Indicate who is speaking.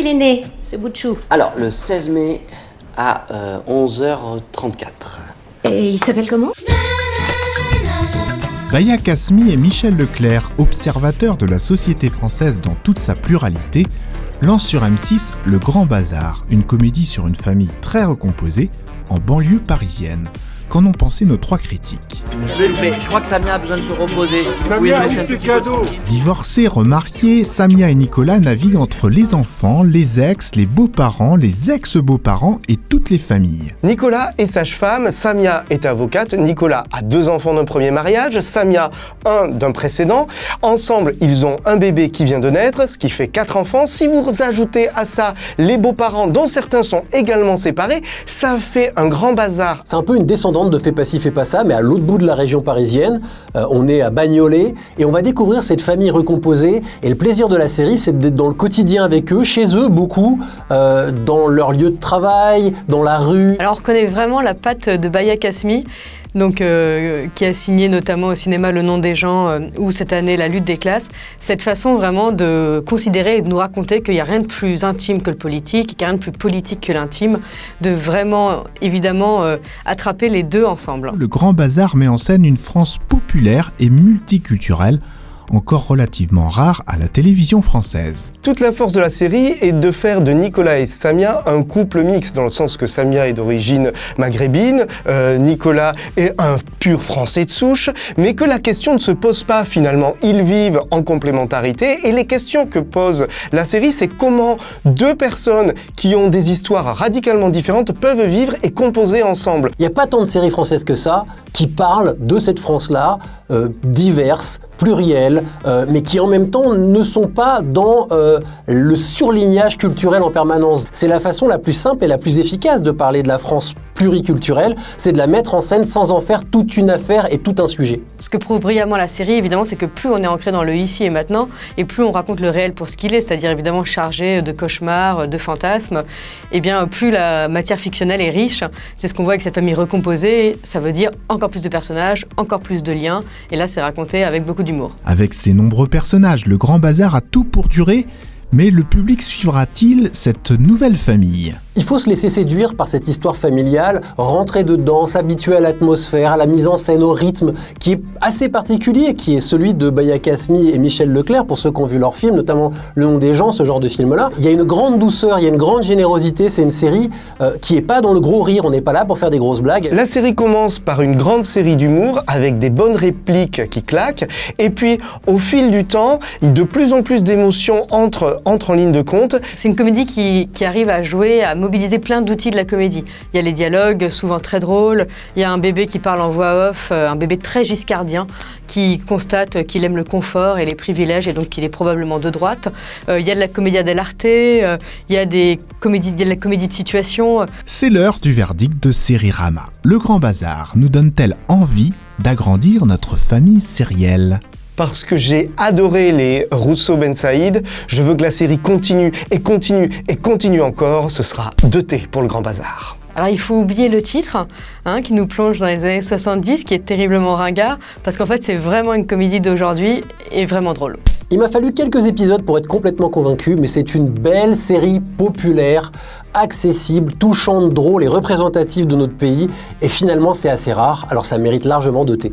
Speaker 1: il est né, ce bout de chou?
Speaker 2: Alors, le 16 mai à 11h34.
Speaker 1: Et il s'appelle comment?
Speaker 3: Baya Kasmi et Michel Leclerc, observateurs de la société française dans toute sa pluralité, lancent sur M6 Le Grand Bazar, une comédie sur une famille très recomposée en banlieue parisienne. Qu'en ont pensé nos trois critiques?
Speaker 4: Je crois que Samia a besoin de se reposer.
Speaker 5: Samia, ouvre tes cadeaux.
Speaker 3: Divorcés, remariés, Samia et Nicolas naviguent entre les enfants, les ex, les beaux-parents, les ex-beaux-parents et toutes les familles.
Speaker 6: Nicolas est sage-femme, Samia est avocate, Nicolas a 2 enfants d'un premier mariage, Samia un d'un précédent. Ensemble, ils ont un bébé qui vient de naître, ce qui fait 4 enfants. Si vous ajoutez à ça les beaux-parents, dont certains sont également séparés, ça fait un grand bazar.
Speaker 7: C'est un peu une descendante de Fais pas ci, fais pas ça, mais à l'autre bout de la région parisienne. On est à Bagnolet et on va découvrir cette famille recomposée. Et le plaisir de la série, c'est d'être dans le quotidien avec eux, chez eux beaucoup, dans leur lieu de travail, dans la rue.
Speaker 8: Alors on reconnaît vraiment la patte de Baya Kasmi, donc, qui a signé notamment au cinéma Le Nom des gens ou cette année La lutte des classes. Cette façon vraiment de considérer et de nous raconter qu'il n'y a rien de plus intime que le politique, qu'il n'y a rien de plus politique que l'intime, de vraiment évidemment attraper les deux ensemble.
Speaker 3: Le Grand Bazar met en scène une France populaire et multiculturelle, encore relativement rare à la télévision française.
Speaker 6: Toute la force de la série est de faire de Nicolas et Samia un couple mixte, dans le sens que Samia est d'origine maghrébine, Nicolas est un pur français de souche, mais que la question ne se pose pas finalement. Ils vivent en complémentarité et les questions que pose la série, c'est comment 2 personnes qui ont des histoires radicalement différentes peuvent vivre et composer ensemble.
Speaker 7: Il n'y a pas tant de séries françaises que ça qui parlent de cette France-là, diverse, plurielle, mais qui en même temps ne sont pas dans le surlignage culturel en permanence. C'est la façon la plus simple et la plus efficace de parler de la France pluriculturelle, c'est de la mettre en scène sans en faire toute une affaire et tout un sujet.
Speaker 8: Ce que prouve brillamment la série, évidemment, c'est que plus on est ancré dans le ici et maintenant, et plus on raconte le réel pour ce qu'il est, c'est-à-dire évidemment chargé de cauchemars, de fantasmes, et bien plus la matière fictionnelle est riche. C'est ce qu'on voit avec cette famille recomposée, ça veut dire encore plus de personnages, encore plus de liens, et là c'est raconté avec beaucoup d'humour.
Speaker 3: Avec ses nombreux personnages, le Grand Bazar a tout pour durer, mais le public suivra-t-il cette nouvelle famille ?
Speaker 7: Il faut se laisser séduire par cette histoire familiale, rentrer dedans, s'habituer à l'atmosphère, à la mise en scène, au rythme qui est assez particulier, qui est celui de Baya Kasmi et Michel Leclerc, pour ceux qui ont vu leur film, notamment Le Nom des gens, ce genre de film-là. Il y a une grande douceur, il y a une grande générosité, c'est une série qui n'est pas dans le gros rire, on n'est pas là pour faire des grosses blagues.
Speaker 6: La série commence par une grande série d'humour avec des bonnes répliques qui claquent, et puis au fil du temps, de plus en plus d'émotions entrent en ligne de compte.
Speaker 8: C'est une comédie qui arrive à jouer, à mobiliser plein d'outils de la comédie. Il y a les dialogues, souvent très drôles. Il y a un bébé qui parle en voix off, un bébé très giscardien, qui constate qu'il aime le confort et les privilèges et donc qu'il est probablement de droite. Il y a de la commedia dell'arte, il y a de la comédie de situation.
Speaker 3: C'est l'heure du verdict de Sérirama. Le Grand Bazar nous donne-t-elle envie d'agrandir notre famille sérielle ?
Speaker 6: Parce que j'ai adoré les Rousseau Ben Saïd, je veux que la série continue et continue et continue encore. Ce sera 2T pour le Grand Bazar.
Speaker 8: Alors il faut oublier le titre, qui nous plonge dans les années 70, qui est terriblement ringard, parce qu'en fait c'est vraiment une comédie d'aujourd'hui et vraiment drôle.
Speaker 7: Il m'a fallu quelques épisodes pour être complètement convaincu, mais c'est une belle série populaire, accessible, touchante, drôle et représentative de notre pays, et finalement c'est assez rare, alors ça mérite largement 2T.